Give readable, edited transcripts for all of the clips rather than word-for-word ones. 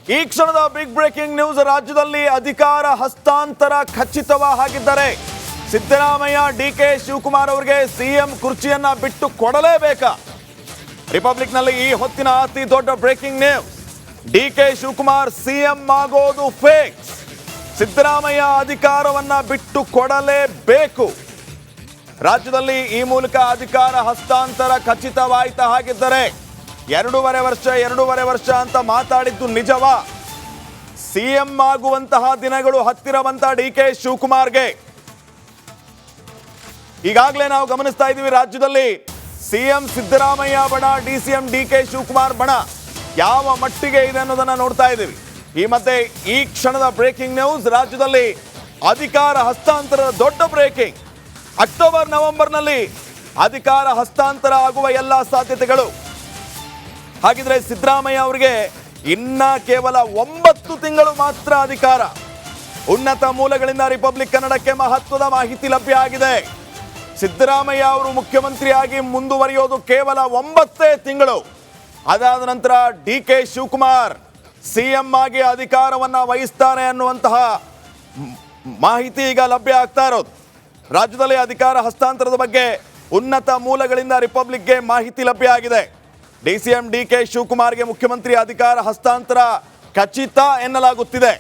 ಈ ಕ್ಷಣದ big breaking news. ರಾಜ್ಯದಲ್ಲಿ ಅಧಿಕಾರ ಹಸ್ತಾಂತರ ಖಚಿತವಾಗಿದ್ದರೆ ಸಿದ್ದರಾಮಯ್ಯ ಡಿಕೆ ಶಿವಕುಮಾರ್ ಅವರಿಗೆ ಸಿಎಂ ಕುರ್ಚಿಯನ್ನ ಬಿಟ್ಟು ಕೊಡಲೇಬೇಕಾ? ರಿಪಬ್ಲಿಕ್ ನಲ್ಲಿ ಈ ಹೊತ್ತಿನ ಅತಿ ದೊಡ್ಡ breaking news. DK Shivakumar CM ಆಗೋದು ಫೇಕ್ಸ್. ಸಿದ್ದರಾಮಯ್ಯ ಅಧಿಕಾರವನ್ನ ಬಿಟ್ಟು ಕೊಡಲೇಬೇಕು. ರಾಜ್ಯದಲ್ಲಿ ಈ ಮೂಲಕ ಅಧಿಕಾರ ಹಸ್ತಾಂತರ ಖಚಿತವಾಯಿತ ಹಾಗಿದ್ದರೆ 2.5 ವರ್ಷ ಅಂತ ಮಾತಾಡಿದ್ದು ನಿಜವಾ? ಸಿಎಂ ಆಗುವಂತಹ ದಿನಗಳು ಹತ್ತಿರ ಬಂತ ಡಿಕೆ ಶಿವಕುಮಾರ್ಗೆ. ಈಗಾಗಲೇ ನಾವು ಗಮನಿಸ್ತಾ ಇದ್ದೀವಿ, ರಾಜ್ಯದಲ್ಲಿ ಸಿಎಂ ಸಿದ್ದರಾಮಯ್ಯ ಬಣ, ಡಿಸಿಎಂ ಡಿಕೆ ಶಿವಕುಮಾರ್ ಬಣ ಯಾವ ಮಟ್ಟಿಗೆ ಇದೆ ಅನ್ನೋದನ್ನ ನೋಡ್ತಾ ಇದ್ದೀವಿ. ಈ ಮಧ್ಯೆ ಈ ಕ್ಷಣದ ಬ್ರೇಕಿಂಗ್ ನ್ಯೂಸ್. ರಾಜ್ಯದಲ್ಲಿ ಅಧಿಕಾರ ಹಸ್ತಾಂತರದ ದೊಡ್ಡ ಬ್ರೇಕಿಂಗ್. ಅಕ್ಟೋಬರ್ ನವೆಂಬರ್ನಲ್ಲಿ ಅಧಿಕಾರ ಹಸ್ತಾಂತರ ಆಗುವ ಎಲ್ಲ ಸಾಧ್ಯತೆಗಳು. ಹಾಗಿದ್ರೆ ಸಿದ್ದರಾಮಯ್ಯ ಅವರಿಗೆ ಇನ್ನ ಕೇವಲ 9 ತಿಂಗಳು ಮಾತ್ರ ಅಧಿಕಾರ. ಉನ್ನತ ಮೂಲಗಳಿಂದ ರಿಪಬ್ಲಿಕ್ ಕನ್ನಡಕ್ಕೆ ಮಹತ್ವದ ಮಾಹಿತಿ ಲಭ್ಯ ಆಗಿದೆ. ಸಿದ್ದರಾಮಯ್ಯ ಅವರು ಮುಖ್ಯಮಂತ್ರಿಯಾಗಿ ಮುಂದುವರಿಯೋದು ಕೇವಲ 9 ತಿಂಗಳು. ಅದಾದ ನಂತರ ಡಿಕೆ ಶಿವಕುಮಾರ್ ಸಿಎಂ ಆಗಿ ಅಧಿಕಾರವನ್ನ ವಹಿಸ್ತಾರೆ ಅನ್ನುವಂತಹ ಮಾಹಿತಿ ಈಗ ಲಭ್ಯ ಆಗ್ತಾ ಇರೋದು. ರಾಜ್ಯದಲ್ಲಿ ಅಧಿಕಾರ ಹಸ್ತಾಂತರದ ಬಗ್ಗೆ ಉನ್ನತ ಮೂಲಗಳಿಂದ ರಿಪಬ್ಲಿಕ್ಗೆ ಮಾಹಿತಿ ಲಭ್ಯ ಆಗಿದೆ. ಡಿಸಿಎಂ ಡಿಕೆ ಶಿವಕುಮಾರ್ಗೆ ಮುಖ್ಯಮಂತ್ರಿ ಅಧಿಕಾರ ಹಸ್ತಾಂತರ ಖಚಿತ ಎನ್ನಲಾಗುತ್ತಿದೆ.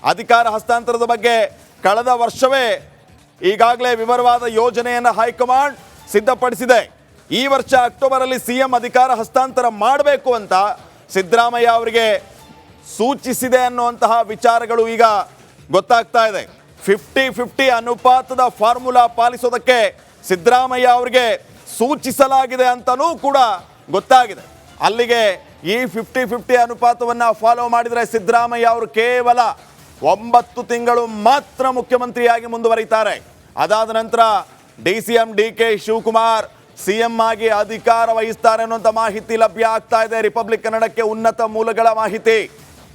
ಅಧಿಕಾರ ಹಸ್ತಾಂತರದ ಬಗ್ಗೆ ಕಳೆದ ವರ್ಷವೇ ಈಗಾಗಲೇ ವಿವರವಾದ ಯೋಜನೆಯನ್ನು ಹೈಕಮಾಂಡ್ ಸಿದ್ಧಪಡಿಸಿದೆ. ಈ ವರ್ಷ ಅಕ್ಟೋಬರ್ ಅಲ್ಲಿ ಸಿಎಂ ಅಧಿಕಾರ ಹಸ್ತಾಂತರ ಮಾಡಬೇಕು ಅಂತ ಸಿದ್ದರಾಮಯ್ಯ ಅವರಿಗೆ ಸೂಚಿಸಿದೆ ಅನ್ನುವಂತಹ ವಿಚಾರಗಳು ಈಗ ಗೊತ್ತಾಗ್ತಾ ಇದೆ. 50-50 ಅನುಪಾತದ ಫಾರ್ಮುಲಾ ಪಾಲಿಸೋದಕ್ಕೆ ಸಿದ್ದರಾಮಯ್ಯ ಅವರಿಗೆ ಸೂಚಿಸಲಾಗಿದೆ ಅಂತಲೂ ಕೂಡ ಗೊತ್ತಾಗಿದೆ. ಅಲ್ಲಿಗೆ ಈ 50-50 ಅನುಪಾತವನ್ನು ಫಾಲೋ ಮಾಡಿದರೆ ಸಿದ್ದರಾಮಯ್ಯ ಅವರು ಕೇವಲ 9 ತಿಂಗಳು ಮಾತ್ರ ಮುಖ್ಯಮಂತ್ರಿಯಾಗಿ ಮುಂದುವರಿತಾರೆ. ಅದಾದ ನಂತರ ಡಿಸಿಎಂ ಡಿಕೆ ಶಿವಕುಮಾರ್ ಸಿಎಂ ಆಗಿ ಅಧಿಕಾರ ವಹಿಸ್ತಾರೆ ಅನ್ನುವಂಥ ಮಾಹಿತಿ ಲಭ್ಯ ಆಗ್ತಾ ಇದೆ ರಿಪಬ್ಲಿಕ್ ಕನ್ನಡಕ್ಕೆ, ಉನ್ನತ ಮೂಲಗಳ ಮಾಹಿತಿ.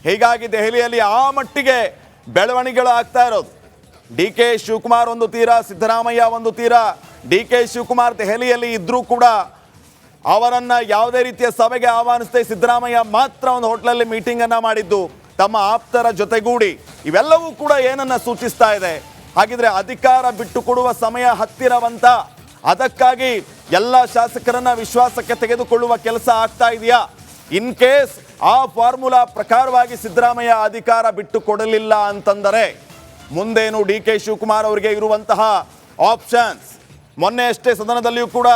ಹೀಗಾಗಿ ದೆಹಲಿಯಲ್ಲಿ ಆ ಮಟ್ಟಿಗೆ ಬೆಳವಣಿಗೆಗಳು ಆಗ್ತಾ ಇರೋದು. ಡಿಕೆ ಶಿವಕುಮಾರ್ ಒಂದು ತೀರ, ಸಿದ್ದರಾಮಯ್ಯ ಒಂದು ತೀರ. ಡಿಕೆ ಶಿವಕುಮಾರ್ ದೆಹಲಿಯಲ್ಲಿ ಇದ್ರೂ ಕೂಡ ಅವರನ್ನ ಯಾವುದೇ ರೀತಿಯ ಸಭೆಗೆ ಆಹ್ವಾನಿಸದೆ ಸಿದ್ದರಾಮಯ್ಯ ಮಾತ್ರ ಒಂದು ಹೋಟ್ಲಲ್ಲಿ ಮೀಟಿಂಗ್ ಅನ್ನ ಮಾಡಿದ್ದು ತಮ್ಮ ಆಪ್ತರ ಜೊತೆಗೂಡಿ. ಇವೆಲ್ಲವೂ ಕೂಡ ಏನನ್ನ ಸೂಚಿಸ್ತಾ ಇದೆ? ಹಾಗಿದ್ರೆ ಅಧಿಕಾರ ಬಿಟ್ಟು ಕೊಡುವ ಸಮಯ ಹತ್ತಿರವಂತ, ಅದಕ್ಕಾಗಿ ಎಲ್ಲ ಶಾಸಕರನ್ನ ವಿಶ್ವಾಸಕ್ಕೆ ತೆಗೆದುಕೊಳ್ಳುವ ಕೆಲಸ ಆಗ್ತಾ ಇದೆಯಾ? ಇನ್ ಕೇಸ್ ಆ ಫಾರ್ಮುಲಾ ಪ್ರಕಾರವಾಗಿ ಸಿದ್ದರಾಮಯ್ಯ ಅಧಿಕಾರ ಬಿಟ್ಟು ಕೊಡಲಿಲ್ಲ ಅಂತಂದರೆ ಮುಂದೇನು ಡಿಕೆ ಶಿವಕುಮಾರ್ ಅವರಿಗೆ ಇರುವಂತಹ ಆಪ್ಷನ್ಸ್? ಮೊನ್ನೆ ಅಷ್ಟೇ ಸದನದಲ್ಲಿಯೂ ಕೂಡ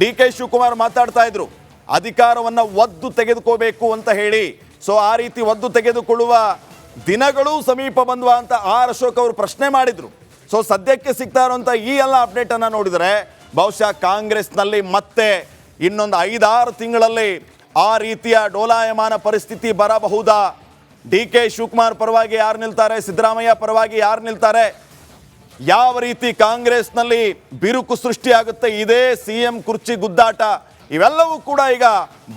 ಡಿಕೆ ಶಿವಕುಮಾರ್ ಮಾತಾಡ್ತಾ ಇದ್ರು, ಅಧಿಕಾರವನ್ನ ಒದ್ದು ತೆಗೆದುಕೋಬೇಕು ಅಂತ ಹೇಳಿ. ಸೊ ಆ ರೀತಿ ಒದ್ದು ತೆಗೆದುಕೊಳ್ಳುವ ದಿನಗಳು ಸಮೀಪ ಬಂದ್ವಾ ಅಂತ ಆರ್ ಅಶೋಕ್ ಅವರು ಪ್ರಶ್ನೆ ಮಾಡಿದ್ರು. ಸೊ ಸದ್ಯಕ್ಕೆ ಸಿಗ್ತಾ ಇರುವಂತ ಈ ಎಲ್ಲ ಅಪ್ಡೇಟ್ ಅನ್ನ ನೋಡಿದರೆ ಬಹುಶಃ ಕಾಂಗ್ರೆಸ್ನಲ್ಲಿ ಮತ್ತೆ ಇನ್ನೊಂದು 5-6 ತಿಂಗಳಲ್ಲಿ ಆ ರೀತಿಯ ಡೋಲಾಯಮಾನ ಪರಿಸ್ಥಿತಿ ಬರಬಹುದಾ? ಡಿಕೆ ಶಿವಕುಮಾರ್ ಪರವಾಗಿ ಯಾರು ನಿಲ್ತಾರೆ, ಸಿದ್ದರಾಮಯ್ಯ ಪರವಾಗಿ ಯಾರು ನಿಲ್ತಾರೆ, ಯಾವ ರೀತಿ ಕಾಂಗ್ರೆಸ್ನಲ್ಲಿ ಬಿರುಕು ಸೃಷ್ಟಿಯಾಗುತ್ತೆ, ಇದೇ ಸಿಎಂ ಕುರ್ಚಿ ಗುದ್ದಾಟ, ಇವೆಲ್ಲವೂ ಕೂಡ ಈಗ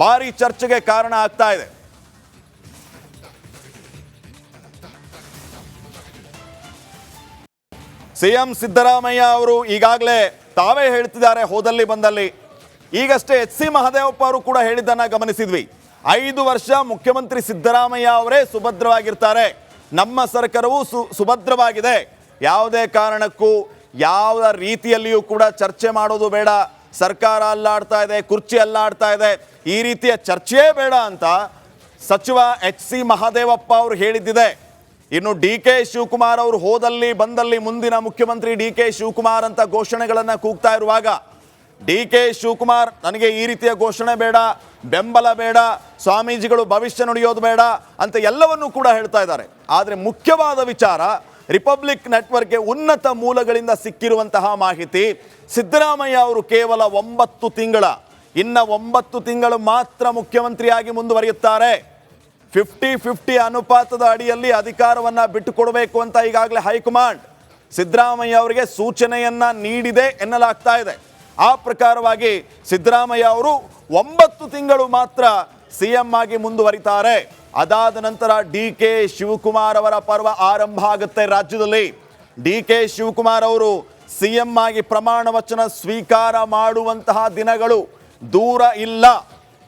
ಭಾರಿ ಚರ್ಚೆಗೆ ಕಾರಣ ಆಗ್ತಾ ಇದೆ. ಸಿಎಂ ಸಿದ್ದರಾಮಯ್ಯ ಅವರು ಈಗಾಗಲೇ ತಾವೇ ಹೇಳ್ತಿದ್ದಾರೆ ಹೋದಲ್ಲಿ ಬಂದಲ್ಲಿ. ಈಗಷ್ಟೇ HC ಮಹದೇವಪ್ಪ ಅವರು ಕೂಡ ಹೇಳಿದ್ದನ್ನ ಗಮನಿಸಿದ್ವಿ. 5 ವರ್ಷ ಮುಖ್ಯಮಂತ್ರಿ ಸಿದ್ದರಾಮಯ್ಯ ಅವರೇ ಸುಭದ್ರವಾಗಿರ್ತಾರೆ, ನಮ್ಮ ಸರ್ಕಾರವು ಸುಭದ್ರವಾಗಿದೆ, ಯಾವುದೇ ಕಾರಣಕ್ಕೂ ಯಾವ ರೀತಿಯಲ್ಲಿಯೂ ಕೂಡ ಚರ್ಚೆ ಮಾಡೋದು ಬೇಡ, ಸರ್ಕಾರ ಅಲ್ಲಾಡ್ತಾ ಇದೆ, ಕುರ್ಚಿ ಅಲ್ಲಾಡ್ತಾ ಇದೆ, ಈ ರೀತಿಯ ಚರ್ಚೆಯೇ ಬೇಡ ಅಂತ ಸಚಿವ HC ಮಹದೇವಪ್ಪ ಅವರು ಹೇಳಿದ್ದಿದೆ. ಇನ್ನು ಡಿಕೆ ಶಿವಕುಮಾರ್ ಅವರು ಹೋದಲ್ಲಿ ಬಂದಲ್ಲಿ ಮುಂದಿನ ಮುಖ್ಯಮಂತ್ರಿ ಡಿಕೆ ಶಿವಕುಮಾರ್ ಅಂತ ಘೋಷಣೆಗಳನ್ನು ಕೂಗ್ತಾ ಇರುವಾಗ ಡಿಕೆ ಶಿವಕುಮಾರ್ ನನಗೆ ಈ ರೀತಿಯ ಘೋಷಣೆ ಬೇಡ, ಬೆಂಬಲ ಬೇಡ, ಸ್ವಾಮೀಜಿಗಳು ಭವಿಷ್ಯ ನುಡಿಯೋದು ಬೇಡ ಅಂತ ಎಲ್ಲವನ್ನೂ ಕೂಡ ಹೇಳ್ತಾ ಇದ್ದಾರೆ. ಆದರೆ ಮುಖ್ಯವಾದ ವಿಚಾರ, ರಿಪಬ್ಲಿಕ್ ನೆಟ್ವರ್ಕ್ಗೆ ಉನ್ನತ ಮೂಲಗಳಿಂದ ಸಿಕ್ಕಿರುವಂತಹ ಮಾಹಿತಿ, ಸಿದ್ದರಾಮಯ್ಯ ಅವರು ಕೇವಲ 9 ತಿಂಗಳು ಮಾತ್ರ ಮುಖ್ಯಮಂತ್ರಿಯಾಗಿ ಮುಂದುವರಿಯುತ್ತಾರೆ. 50-50 ಅನುಪಾತದ ಅಡಿಯಲ್ಲಿ ಅಧಿಕಾರವನ್ನ ಬಿಟ್ಟುಕೊಡಬೇಕು ಅಂತ ಈಗಾಗಲೇ ಹೈಕಮಾಂಡ್ ಸಿದ್ದರಾಮಯ್ಯ ಅವರಿಗೆ ಸೂಚನೆಯನ್ನ ನೀಡಿದೆ ಎನ್ನಲಾಗ್ತಾ ಇದೆ. ಆ ಪ್ರಕಾರವಾಗಿ ಸಿದ್ದರಾಮಯ್ಯ ಅವರು 9 ತಿಂಗಳು ಮಾತ್ರ ಸಿಎಂ ಆಗಿ ಮುಂದುವರಿತಾರೆ. ಅದಾದ ನಂತರ ಡಿಕೆ ಶಿವಕುಮಾರ್ ಅವರ ಪರ್ವ ಆರಂಭ ಆಗುತ್ತೆ ರಾಜ್ಯದಲ್ಲಿ. ಡಿಕೆ ಶಿವಕುಮಾರ್ ಅವರು ಸಿಎಂ ಆಗಿ ಪ್ರಮಾಣ ವಚನ ಸ್ವೀಕಾರ ಮಾಡುವಂತಹ ದಿನಗಳು ದೂರ ಇಲ್ಲ.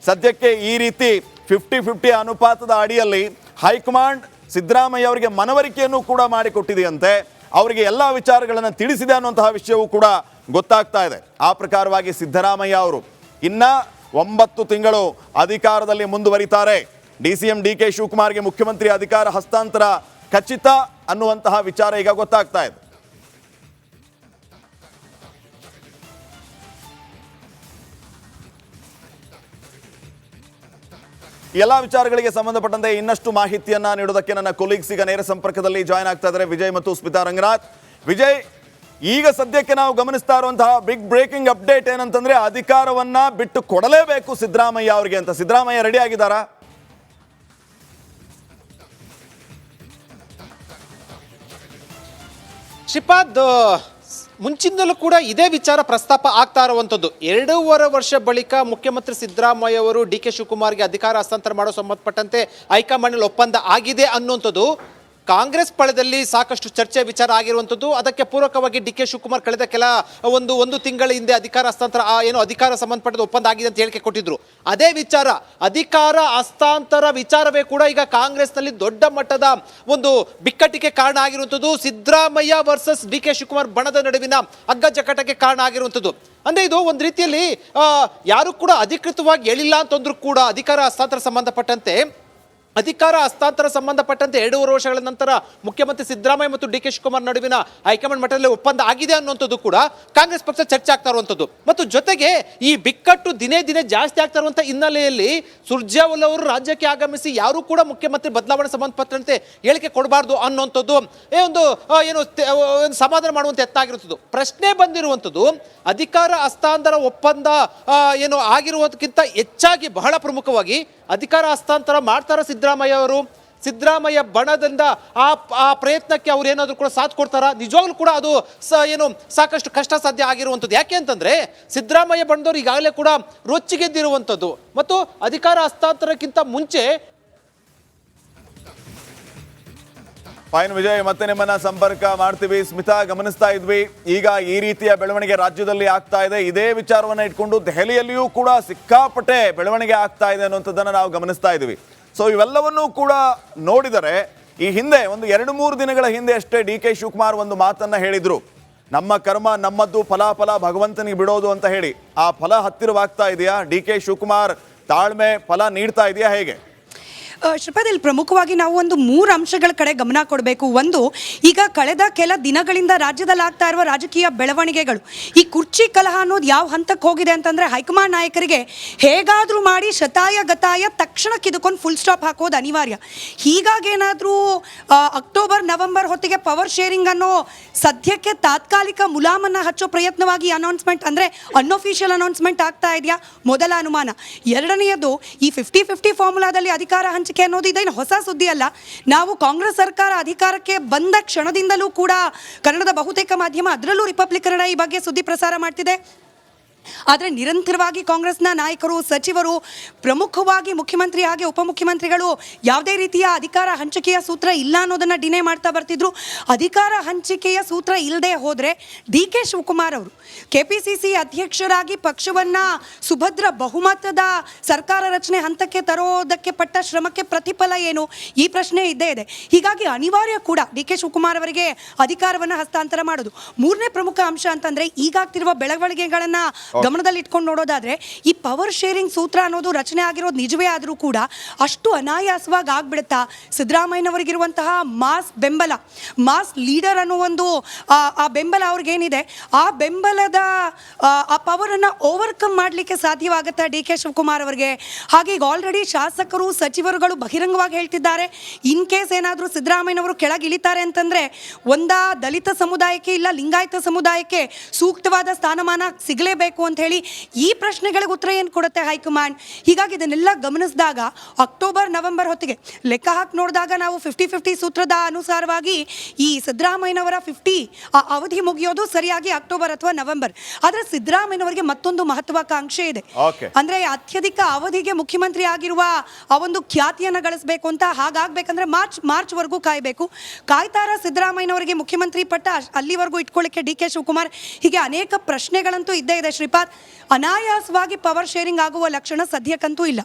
ಸದ್ಯಕ್ಕೆ ಈ ರೀತಿ 50-50 ಅನುಪಾತದ ಅಡಿಯಲ್ಲಿ ಹೈಕಮಾಂಡ್ ಸಿದ್ದರಾಮಯ್ಯ ಅವರಿಗೆ ಮನವರಿಕೆಯನ್ನು ಕೂಡ ಮಾಡಿಕೊಟ್ಟಿದೆಯಂತೆ, ಅವರಿಗೆ ಎಲ್ಲ ವಿಚಾರಗಳನ್ನು ತಿಳಿಸಿದೆ ಅನ್ನುವಂತಹ ವಿಷಯವೂ ಕೂಡ ಗೊತ್ತಾಗ್ತಾ ಇದೆ. ಆ ಪ್ರಕಾರವಾಗಿ ಸಿದ್ದರಾಮಯ್ಯ ಅವರು ಇನ್ನ 9 ತಿಂಗಳು ಅಧಿಕಾರದಲ್ಲಿ ಮುಂದುವರಿತಾರೆ. DCM DK ಶಿವಕುಮಾರ್ಗೆ ಮುಖ್ಯಮಂತ್ರಿ ಅಧಿಕಾರ ಹಸ್ತಾಂತರ ಖಚಿತ ಅನ್ನುವಂತಹ ವಿಚಾರ ಈಗ ಗೊತ್ತಾಗ್ತಾ ಇದೆ. ಎಲ್ಲ ವಿಚಾರಗಳಿಗೆ ಸಂಬಂಧಪಟ್ಟಂತೆ ಇನ್ನಷ್ಟು ಮಾಹಿತಿಯನ್ನ ನೀಡೋದಕ್ಕೆ ನನ್ನ ಕೊಲೀಗ್ಸ್ ಈಗ ನೇರ ಸಂಪರ್ಕದಲ್ಲಿ ಜಾಯ್ನ್ ಆಗ್ತಾ ಇದ್ದಾರೆ, ವಿಜಯ್ ಮತ್ತು ಸ್ಮಿತಾ ರಂಗನಾಥ್. ವಿಜಯ್, ಈಗ ಸದ್ಯಕ್ಕೆ ನಾವು ಗಮನಿಸ್ತಾ ಇರುವಂತಹ ಬಿಗ್ ಬ್ರೇಕಿಂಗ್ ಅಪ್ಡೇಟ್ ಏನಂತಂದ್ರೆ ಅಧಿಕಾರವನ್ನ ಬಿಟ್ಟು ಕೊಡಲೇಬೇಕು ಸಿದ್ದರಾಮಯ್ಯ ಅವರಿಗೆ ಅಂತ. ಸಿದ್ದರಾಮಯ್ಯ ರೆಡಿ ಆಗಿದ್ದಾರಾ? ಶ್ರೀಪಾದ್, ಮುಂಚಿನಿಂದಲೂ ಕೂಡ ಇದೇ ವಿಚಾರ ಪ್ರಸ್ತಾಪ ಆಗ್ತಾ ಇರುವಂಥದ್ದು. 2.5 ವರ್ಷ ಬಳಿಕ ಮುಖ್ಯಮಂತ್ರಿ ಸಿದ್ದರಾಮಯ್ಯ ಅವರು DK ಶಿವಕುಮಾರ್ಗೆ ಅಧಿಕಾರ ಹಸ್ತಾಂತರ ಮಾಡೋ ಸಂಬಂಧಪಟ್ಟಂತೆ ಹೈಕಮಾಂಡ್ ಒಪ್ಪಂದ ಆಗಿದೆ ಅನ್ನುವಂಥದ್ದು ಕಾಂಗ್ರೆಸ್ ಪಳದಲ್ಲಿ ಸಾಕಷ್ಟು ಚರ್ಚೆ ವಿಚಾರ ಆಗಿರುವಂಥದ್ದು. ಅದಕ್ಕೆ ಪೂರಕವಾಗಿ DK ಶಿವಕುಮಾರ್ ಕಳೆದ ಒಂದು ತಿಂಗಳ ಹಿಂದೆ ಅಧಿಕಾರ ಹಸ್ತಾಂತರ ಅಧಿಕಾರ ಸಂಬಂಧಪಟ್ಟ ಒಪ್ಪಂದ ಆಗಿದೆ ಅಂತ ಹೇಳಿಕೆ ಕೊಟ್ಟಿದ್ರು. ಅದೇ ವಿಚಾರ ಅಧಿಕಾರ ಹಸ್ತಾಂತರ ವಿಚಾರವೇ ಕೂಡ ಈಗ ಕಾಂಗ್ರೆಸ್ನಲ್ಲಿ ದೊಡ್ಡ ಮಟ್ಟದ ಒಂದು ಬಿಕ್ಕಟ್ಟಿಗೆ ಕಾರಣ ಆಗಿರುವಂಥದ್ದು. ಸಿದ್ದರಾಮಯ್ಯ ವರ್ಸಸ್ DK ಶಿವಕುಮಾರ್ ಬಣದ ನಡುವಿನ ಅಗ್ಗಜಗ್ಗಾಟಕ್ಕೆ ಕಾರಣ ಆಗಿರುವಂಥದ್ದು. ಅಂದ್ರೆ ಇದು ಒಂದು ರೀತಿಯಲ್ಲಿ ಯಾರು ಕೂಡ ಅಧಿಕೃತವಾಗಿ ಹೇಳಿಲ್ಲ ಅಂತಂದ್ರೂ ಕೂಡ ಅಧಿಕಾರ ಹಸ್ತಾಂತರ ಸಂಬಂಧಪಟ್ಟಂತೆ 2.5 ವರ್ಷಗಳ ನಂತರ ಮುಖ್ಯಮಂತ್ರಿ ಸಿದ್ದರಾಮಯ್ಯ ಮತ್ತು DK ಶಿವಕುಮಾರ್ ನಡುವಿನ ಹೈಕಮಾಂಡ್ ಮಟ್ಟದಲ್ಲಿ ಒಪ್ಪಂದ ಆಗಿದೆ ಅನ್ನುವಂಥದ್ದು ಕೂಡ ಕಾಂಗ್ರೆಸ್ ಪಕ್ಷ ಚರ್ಚೆ ಆಗ್ತಾ ಇರುವಂಥದ್ದು. ಮತ್ತು ಜೊತೆಗೆ ಈ ಬಿಕ್ಕಟ್ಟು ದಿನೇ ದಿನೇ ಜಾಸ್ತಿ ಆಗ್ತಾ ಇರುವಂತಹ ಹಿನ್ನೆಲೆಯಲ್ಲಿ ಸುರ್ಜೇವಾಲಾ ಅವರು ರಾಜ್ಯಕ್ಕೆ ಆಗಮಿಸಿ ಯಾರು ಕೂಡ ಮುಖ್ಯಮಂತ್ರಿ ಬದಲಾವಣೆ ಸಂಬಂಧಪಟ್ಟಂತೆ ಹೇಳಿಕೆ ಕೊಡಬಾರ್ದು ಅನ್ನುವಂಥದ್ದು ಒಂದು ಸಮಾಧಾನ ಮಾಡುವಂತೆ ಎತ್ತಾಗಿರುತ್ತದೆ. ಪ್ರಶ್ನೆ ಬಂದಿರುವಂಥದ್ದು ಅಧಿಕಾರ ಹಸ್ತಾಂತರ ಒಪ್ಪಂದ ಆಗಿರುವುದಕ್ಕಿಂತ ಹೆಚ್ಚಾಗಿ ಬಹಳ ಪ್ರಮುಖವಾಗಿ ಅಧಿಕಾರ ಹಸ್ತಾಂತರ ಮಾಡ್ತಾರ ಸಿದ್ದರಾಮಯ್ಯ ಅವರು? ಸಿದ್ದರಾಮಯ್ಯ ಬಣದಿಂದ ಆ ಪ್ರಯತ್ನಕ್ಕೆ ಅವ್ರು ಏನಾದರೂ ಕೂಡ ಸಾಥ್ ಕೊಡ್ತಾರ? ನಿಜವಾಗ್ಲೂ ಕೂಡ ಅದು ಸಾಕಷ್ಟು ಕಷ್ಟ ಸಾಧ್ಯ ಆಗಿರುವಂಥದ್ದು. ಯಾಕೆ ಅಂತಂದ್ರೆ ಸಿದ್ದರಾಮಯ್ಯ ಬಣದವ್ರು ಈಗಾಗಲೇ ಕೂಡ ರೊಚ್ಚಿಗೆದ್ದಿರುವಂಥದ್ದು ಮತ್ತು ಅಧಿಕಾರ ಹಸ್ತಾಂತರಕ್ಕಿಂತ ಮುಂಚೆ ಫೈನ್ ವಿಜಯ್, ಮತ್ತೆ ನಿಮ್ಮನ್ನ ಸಂಪರ್ಕ ಮಾಡ್ತೀವಿ. ಸ್ಮಿತಾ, ಗಮನಿಸ್ತಾ ಇದ್ವಿ ಈಗ ಈ ರೀತಿಯ ಬೆಳವಣಿಗೆ ರಾಜ್ಯದಲ್ಲಿ ಆಗ್ತಾ ಇದೆ. ಇದೇ ವಿಚಾರವನ್ನ ಇಟ್ಕೊಂಡು ದೆಹಲಿಯಲ್ಲಿಯೂ ಕೂಡ ಸಿಕ್ಕಾಪಟ್ಟೆ ಬೆಳವಣಿಗೆ ಆಗ್ತಾ ಇದೆ ಅನ್ನುವಂಥದ್ದನ್ನು ನಾವು ಗಮನಿಸ್ತಾ ಇದ್ವಿ. ಸೊ ಇವೆಲ್ಲವನ್ನೂ ಕೂಡ ನೋಡಿದರೆ ಈ ಹಿಂದೆ ಒಂದು 2-3 ದಿನಗಳ ಹಿಂದೆ ಅಷ್ಟೇ DK ಶಿವಕುಮಾರ್ ಒಂದು ಮಾತನ್ನ ಹೇಳಿದ್ರು, ನಮ್ಮ ಕರ್ಮ ನಮ್ಮದ್ದು, ಫಲಾಫಲ ಭಗವಂತನಿಗೆ ಬಿಡೋದು ಅಂತ ಹೇಳಿ. ಆ ಫಲ ಹತ್ತಿರವಾಗ್ತಾ ಇದೆಯಾ? DK ಶಿವಕುಮಾರ್ ತಾಳ್ಮೆ ಫಲ ನೀಡ್ತಾ ಇದೆಯಾ, ಹೇಗೆ? ಶ್ರೀಪಾದ್, ಇಲ್ಲಿ ಪ್ರಮುಖವಾಗಿ ನಾವು ಒಂದು 3 ಅಂಶಗಳ ಕಡೆ ಗಮನ ಕೊಡಬೇಕು. ಒಂದು, ಈಗ ಕಳೆದ ಕೆಲ ದಿನಗಳಿಂದ ರಾಜ್ಯದಲ್ಲಿ ಆಗ್ತಾ ಇರುವ ರಾಜಕೀಯ ಬೆಳವಣಿಗೆಗಳು, ಈ ಕುರ್ಚಿ ಕಲಹ ಅನ್ನೋದು ಯಾವ ಹಂತಕ್ಕೆ ಹೋಗಿದೆ ಅಂತಂದರೆ ಹೈಕಮಾಂಡ್ ನಾಯಕರಿಗೆ ಹೇಗಾದರೂ ಮಾಡಿ ಶತಾಯ ಗತಾಯ ತಕ್ಷಣ ಕಿದುಕೊಂಡು ಫುಲ್ ಸ್ಟಾಪ್ ಹಾಕೋದು ಅನಿವಾರ್ಯ. ಹೀಗಾಗಿ ಏನಾದರೂ ಅಕ್ಟೋಬರ್ ನವೆಂಬರ್ ಹೊತ್ತಿಗೆ ಪವರ್ ಶೇರಿಂಗ್ ಅನ್ನೋ ಸದ್ಯಕ್ಕೆ ತಾತ್ಕಾಲಿಕ ಮುಲಾಮನ್ನು ಹಚ್ಚೋ ಪ್ರಯತ್ನವಾಗಿ ಅನೌನ್ಸ್ಮೆಂಟ್ ಅಂದರೆ ಅನ್ಅಫಿಷಿಯಲ್ ಅನೌನ್ಸ್ಮೆಂಟ್ ಆಗ್ತಾ ಇದೆಯಾ? ಮೊದಲ ಅನುಮಾನ. ಎರಡನೆಯದು, ಈ 50-50 ಫಾರ್ಮುಲಾದಲ್ಲಿ ಅಧಿಕಾರ ಹಂಚಿಕೆ ಅನ್ನೋದು ಇದೇನು ಹೊಸ ಸುದ್ದಿ ಅಲ್ಲ. ನಾವು ಕಾಂಗ್ರೆಸ್ ಸರ್ಕಾರ ಅಧಿಕಾರಕ್ಕೆ ಬಂದ ಕ್ಷಣದಿಂದಲೂ ಕೂಡ ಕನ್ನಡದ ಬಹುತೇಕ ಮಾಧ್ಯಮ, ಅದರಲ್ಲೂ ರಿಪಬ್ಲಿಕ್ ಕನ್ನಡ, ಈ ಬಗ್ಗೆ ಸುದ್ದಿ ಪ್ರಸಾರ ಮಾಡ್ತಿದೆ. ಆದರೆ ನಿರಂತರವಾಗಿ ಕಾಂಗ್ರೆಸ್ನ ನಾಯಕರು, ಸಚಿವರು, ಪ್ರಮುಖವಾಗಿ ಮುಖ್ಯಮಂತ್ರಿ ಹಾಗೆ ಉಪಮುಖ್ಯಮಂತ್ರಿಗಳು ಯಾವುದೇ ರೀತಿಯ ಅಧಿಕಾರ ಹಂಚಿಕೆಯ ಸೂತ್ರ ಇಲ್ಲ ಅನ್ನೋದನ್ನು ಡಿನೇ ಮಾಡ್ತಾ ಬರ್ತಿದ್ರು. ಅಧಿಕಾರ ಹಂಚಿಕೆಯ ಸೂತ್ರ ಇಲ್ಲದೆ ಹೋದರೆ DK ಶಿವಕುಮಾರ್ ಅವರು KPCC ಅಧ್ಯಕ್ಷರಾಗಿ ಪಕ್ಷವನ್ನು ಸುಭದ್ರ ಬಹುಮತದ ಸರ್ಕಾರ ರಚನೆ ಹಂತಕ್ಕೆ ತರೋದಕ್ಕೆ ಪಟ್ಟ ಶ್ರಮಕ್ಕೆ ಪ್ರತಿಫಲ ಏನು? ಈ ಪ್ರಶ್ನೆ ಇದ್ದೇ ಇದೆ. ಹೀಗಾಗಿ ಅನಿವಾರ್ಯ ಕೂಡ DK ಶಿವಕುಮಾರ್ ಅವರಿಗೆ ಅಧಿಕಾರವನ್ನು ಹಸ್ತಾಂತರ ಮಾಡೋದು. ಮೂರನೇ ಪ್ರಮುಖ ಅಂಶ ಅಂತಂದರೆ ಈಗಾಗ್ತಿರುವ ಬೆಳವಣಿಗೆಗಳನ್ನು ಗಮನದಲ್ಲಿ ಇಟ್ಕೊಂಡು ನೋಡೋದಾದ್ರೆ ಈ ಪವರ್ ಶೇರಿಂಗ್ ಸೂತ್ರ ಅನ್ನೋದು ರಚನೆ ಆಗಿರೋದು ನಿಜವೇ ಆದರೂ ಕೂಡ ಅಷ್ಟು ಅನಾಯಾಸವಾಗಿ ಆಗ್ಬಿಡುತ್ತಾ? ಸಿದ್ದರಾಮಯ್ಯನವರಿಗಿರುವಂತಹ ಮಾಸ್ ಬೆಂಬಲ, ಮಾಸ್ ಲೀಡರ್ ಅನ್ನೋ ಒಂದು ಆ ಬೆಂಬಲ ಅವ್ರಿಗೇನಿದೆ, ಆ ಬೆಂಬಲದ ಆ ಪವರನ್ನು ಓವರ್ಕಮ್ ಮಾಡಲಿಕ್ಕೆ ಸಾಧ್ಯವಾಗುತ್ತಾ DK ಶಿವಕುಮಾರ್ ಅವರಿಗೆ? ಹಾಗೆ ಈಗ ಆಲ್ರೆಡಿ ಶಾಸಕರು, ಸಚಿವರುಗಳು ಬಹಿರಂಗವಾಗಿ ಹೇಳ್ತಿದ್ದಾರೆ, ಇನ್ ಕೇಸ್ ಏನಾದರೂ ಸಿದ್ದರಾಮಯ್ಯನವರು ಕೆಳಗಿಳಿತಾರೆ ಅಂತಂದರೆ ಒಂದಾ ದಲಿತ ಸಮುದಾಯಕ್ಕೆ ಇಲ್ಲ ಲಿಂಗಾಯತ ಸಮುದಾಯಕ್ಕೆ ಸೂಕ್ತವಾದ ಸ್ಥಾನಮಾನ ಸಿಗಲೇಬೇಕು ಅಂತ ಹೇಳಿ. ಈ ಪ್ರಶ್ನೆಗಳಿಗೆ ಉತ್ತರ ಏನು ಕೊಡುತ್ತೆ ಹೈಕಮಾಂಡ್? ಹೀಗಾಗಿ ಇದನ್ನೆಲ್ಲ ಗಮನಿಸಿದಾಗ ಅಕ್ಟೋಬರ್ ನವೆಂಬರ್ ಹೊತ್ತಿಗೆ ಲೆಕ್ಕ ಹಾಕಿ ನೋಡಿದಾಗ ನಾವು 50-50 ಸೂತ್ರದ ಅನುಸಾರವಾಗಿ ಈ ಸಿದ್ದರಾಮಯ್ಯನವರ 50 ಅವಧಿ ಮುಗಿಯೋದು ಸರಿಯಾಗಿ ಅಕ್ಟೋಬರ್ ಅಥವಾ ನವೆಂಬರ್. ಆದರೆ ಸಿದ್ದರಾಮಯ್ಯನವರಿಗೆ ಮತ್ತೊಂದು ಮಹತ್ವಾಕಾಂಕ್ಷೆ ಇದೆ. ಅಂದ್ರೆ ಅತ್ಯಧಿಕ ಅವಧಿಗೆ ಮುಖ್ಯಮಂತ್ರಿ ಆಗಿರುವ ಆ ಒಂದು ಖ್ಯಾತಿಯನ್ನು ಗಳಿಸಬೇಕು ಅಂತ. ಹಾಗಾಗಬೇಕಂದ್ರೆ ಮಾರ್ಚ್ ವರೆಗೂ ಕಾಯಬೇಕು. ಕಾಯ್ತಾರ ಸಿದ್ದರಾಮಯ್ಯನವರಿಗೆ ಮುಖ್ಯಮಂತ್ರಿ ಪಟ್ಟ ಅಲ್ಲಿವರೆಗೂ ಇಟ್ಕೊಳ್ಳಿಕ್ಕೆ DK ಶಿವಕುಮಾರ್? ಹೀಗೆ ಅನೇಕ ಪ್ರಶ್ನೆಗಳಂತೂ ಇದ್ದೇ ಇದೆ ಶ್ರೀಪಾದ್. ಅನಾಯಾಸವಾಗಿ ಪವರ್ ಶೇರಿಂಗ್ ಆಗುವ ಲಕ್ಷಣ ಸದ್ಯಕ್ಕಂತೂ ಇಲ್ಲ.